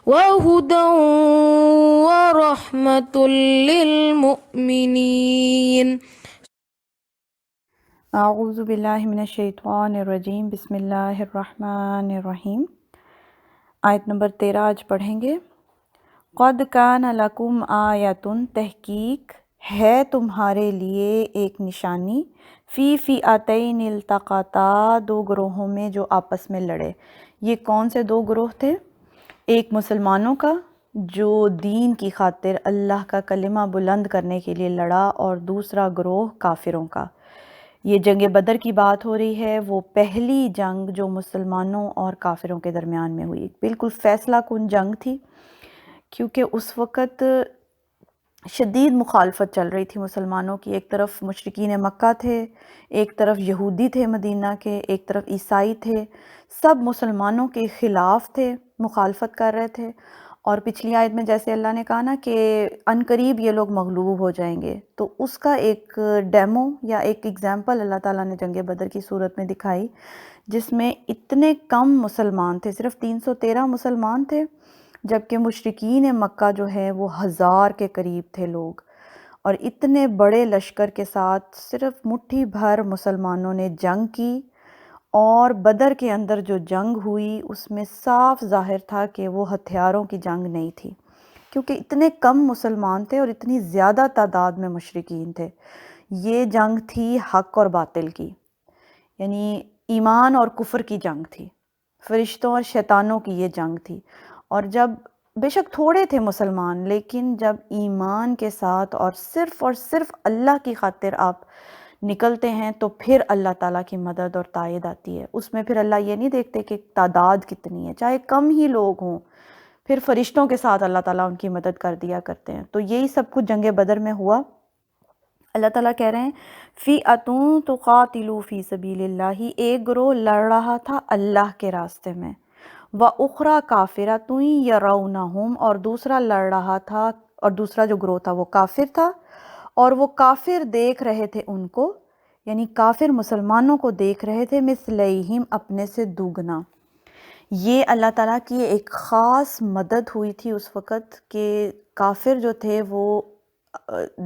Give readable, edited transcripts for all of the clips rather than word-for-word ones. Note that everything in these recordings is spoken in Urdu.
وهدى ورحمة للمؤمنين. اعوذ باللہ من الشیطان الرجیم، بسم اللہ الرحمن الرحیم۔ آیت نمبر 13 آج پڑھیں گے۔ قد کان لکم آیۃ، تحقیق ہے تمہارے لیے ایک نشانی، فی فئتین التقطا، دو گروہوں میں جو آپس میں لڑے۔ یہ کون سے دو گروہ تھے؟ ایک مسلمانوں کا جو دین کی خاطر اللہ کا کلمہ بلند کرنے کے لیے لڑا، اور دوسرا گروہ کافروں کا۔ یہ جنگ بدر کی بات ہو رہی ہے، وہ پہلی جنگ جو مسلمانوں اور کافروں کے درمیان میں ہوئی، بالکل فیصلہ کن جنگ تھی، کیونکہ اس وقت شدید مخالفت چل رہی تھی مسلمانوں کی۔ ایک طرف مشرکین مکہ تھے، ایک طرف یہودی تھے مدینہ کے، ایک طرف عیسائی تھے، سب مسلمانوں کے خلاف تھے، مخالفت کر رہے تھے۔ اور پچھلی آیت میں جیسے اللہ نے کہا نا کہ عنقریب یہ لوگ مغلوب ہو جائیں گے، تو اس کا ایک ڈیمو یا ایک ایگزامپل اللہ تعالیٰ نے جنگ بدر کی صورت میں دکھائی، جس میں اتنے کم مسلمان تھے، صرف 313 مسلمان تھے، جبکہ مشرکین مکہ جو ہے وہ 1000 کے قریب تھے لوگ، اور اتنے بڑے لشکر کے ساتھ صرف مٹھی بھر مسلمانوں نے جنگ کی۔ اور بدر کے اندر جو جنگ ہوئی اس میں صاف ظاہر تھا کہ وہ ہتھیاروں کی جنگ نہیں تھی، کیونکہ اتنے کم مسلمان تھے اور اتنی زیادہ تعداد میں مشرکین تھے۔ یہ جنگ تھی حق اور باطل کی، یعنی ایمان اور کفر کی جنگ تھی، فرشتوں اور شیطانوں کی یہ جنگ تھی۔ اور جب بے شک تھوڑے تھے مسلمان، لیکن جب ایمان کے ساتھ اور صرف اللہ کی خاطر آپ نکلتے ہیں تو پھر اللہ تعالیٰ کی مدد اور تائید آتی ہے۔ اس میں پھر اللہ یہ نہیں دیکھتے کہ تعداد کتنی ہے، چاہے کم ہی لوگ ہوں، پھر فرشتوں کے ساتھ اللہ تعالیٰ ان کی مدد کر دیا کرتے ہیں۔ تو یہی سب کچھ جنگ بدر میں ہوا۔ اللہ تعالیٰ کہہ رہے ہیں فِئَةٌ تُقَاتِلُوا فِی سَبِیلِ اللہِ، ایک گروہ لڑ رہا تھا اللہ کے راستے میں، وَأُخْرَىٰ كَافِرَةٌ يَرَوْنَهُمْ، اور دوسرا لڑ رہا تھا، اور دوسرا جو گروہ تھا وہ کافر تھا، اور وہ کافر دیکھ رہے تھے ان کو، یعنی کافر مسلمانوں کو دیکھ رہے تھے، مثلیہم، اپنے سے دوگنا۔ یہ اللہ تعالیٰ کی ایک خاص مدد ہوئی تھی اس وقت کہ کافر جو تھے وہ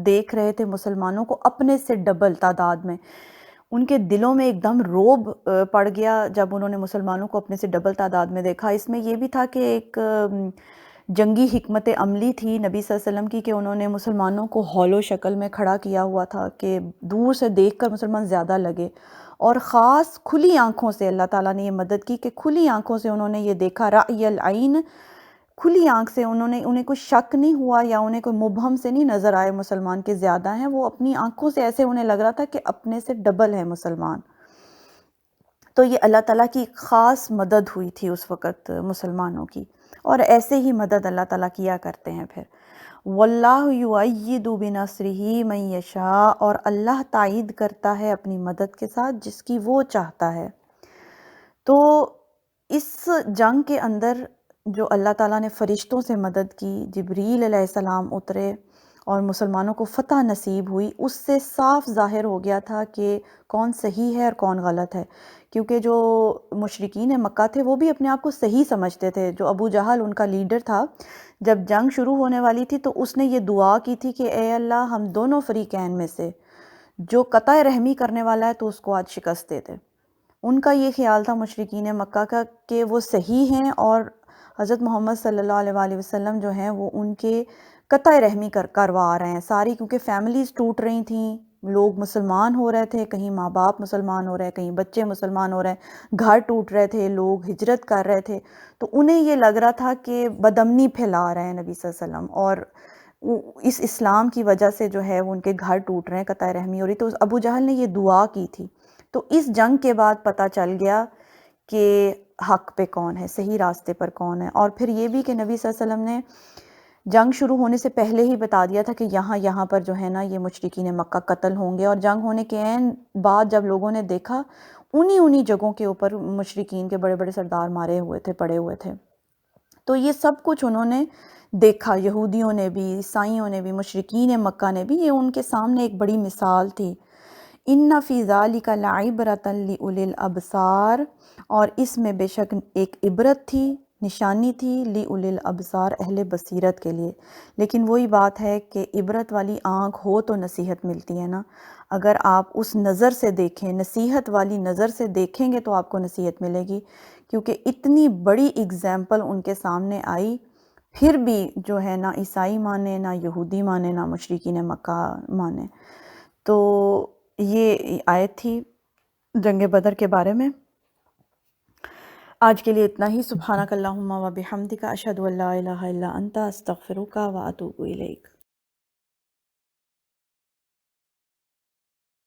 دیکھ رہے تھے مسلمانوں کو اپنے سے ڈبل تعداد میں۔ ان کے دلوں میں ایک دم روب پڑ گیا جب انہوں نے مسلمانوں کو اپنے سے ڈبل تعداد میں دیکھا۔ اس میں یہ بھی تھا کہ ایک جنگی حکمت عملی تھی نبی صلی اللہ علیہ وسلم کی، کہ انہوں نے مسلمانوں کو ہولو شکل میں کھڑا کیا ہوا تھا کہ دور سے دیکھ کر مسلمان زیادہ لگے، اور خاص کھلی آنکھوں سے اللہ تعالیٰ نے یہ مدد کی کہ کھلی آنکھوں سے انہوں نے یہ دیکھا، رأی العین، کھلی آنکھ سے انہیں کوئی شک نہیں ہوا یا انہیں کوئی مبہم سے نہیں نظر آئے مسلمان کے زیادہ ہیں، وہ اپنی آنکھوں سے ایسے انہیں لگ رہا تھا کہ اپنے سے ڈبل ہے مسلمان۔ تو یہ اللہ تعالیٰ کی خاص مدد ہوئی تھی اس وقت مسلمانوں کی، اور ایسے ہی مدد اللہ تعالیٰ کیا کرتے ہیں پھر۔ واللہ یؤید بنصرہ من یشاء، اور اللہ تائید کرتا ہے اپنی مدد کے ساتھ جس کی وہ چاہتا ہے۔ تو اس جنگ کے اندر جو اللہ تعالیٰ نے فرشتوں سے مدد کی، جبریل علیہ السلام اترے اور مسلمانوں کو فتح نصیب ہوئی، اس سے صاف ظاہر ہو گیا تھا کہ کون صحیح ہے اور کون غلط ہے، کیونکہ جو مشرکین مکہ تھے وہ بھی اپنے آپ کو صحیح سمجھتے تھے۔ جو ابو جہل ان کا لیڈر تھا، جب جنگ شروع ہونے والی تھی تو اس نے یہ دعا کی تھی کہ اے اللہ، ہم دونوں فریقین میں سے جو قطع رحمی کرنے والا ہے تو اس کو آج شکست دے دے۔ ان کا یہ خیال تھا مشرکین مکہ کا کہ وہ صحیح ہیں، اور حضرت محمد صلی اللہ علیہ وآلہ وسلم جو ہیں وہ ان کے قطع رحمی کروا رہے ہیں ساری، کیونکہ فیملیز ٹوٹ رہی تھیں، لوگ مسلمان ہو رہے تھے، کہیں ماں باپ مسلمان ہو رہے، کہیں بچے مسلمان ہو رہے، گھر ٹوٹ رہے تھے، لوگ ہجرت کر رہے تھے، تو انہیں یہ لگ رہا تھا کہ بدامنی پھیلا رہے ہیں نبی صلی اللہ علیہ وسلم، اور اس اسلام کی وجہ سے جو ہے وہ ان کے گھر ٹوٹ رہے ہیں، قطع رحمی ہو رہی۔ تو ابو جہل نے یہ دعا کی تھی۔ تو اس جنگ کے بعد پتہ چل گیا کہ حق پہ کون ہے، صحیح راستے پر کون ہے۔ اور پھر یہ بھی کہ نبی صلی اللہ علیہ وسلم نے جنگ شروع ہونے سے پہلے ہی بتا دیا تھا کہ یہاں پر جو ہے نا یہ مشرکین مکہ قتل ہوں گے، اور جنگ ہونے کے عین بعد جب لوگوں نے دیکھا انہی جگہوں کے اوپر مشرکین کے بڑے بڑے سردار مارے ہوئے تھے، پڑے ہوئے تھے۔ تو یہ سب کچھ انہوں نے دیکھا، یہودیوں نے بھی، عیسائیوں نے بھی، مشرکین مکہ نے بھی، یہ ان کے سامنے ایک بڑی مثال تھی۔ ان فی ذالک لعبرۃ لأولی الابصار، اور اس میں بے شک ایک عبرت تھی نشانی تھی لی اول الابصار اہل بصیرت کے لیے، لیکن وہی بات ہے کہ عبرت والی آنکھ ہو تو نصیحت ملتی ہے نا، اگر آپ اس نظر سے دیکھیں، نصیحت والی نظر سے دیکھیں گے تو آپ کو نصیحت ملے گی، کیونکہ اتنی بڑی اگزامپل ان کے سامنے آئی، پھر بھی جو ہے نہ عیسائی مانے، نہ یہودی مانے، نہ مشرکین مکہ مانے۔ تو یہ آیت تھی جنگ بدر کے بارے میں۔ آج کے لیے اتنا ہی۔ سبحانک اللہم و بحمدک، اشہد ان لا الہ الا انت، استغفرک و اتوب الیک۔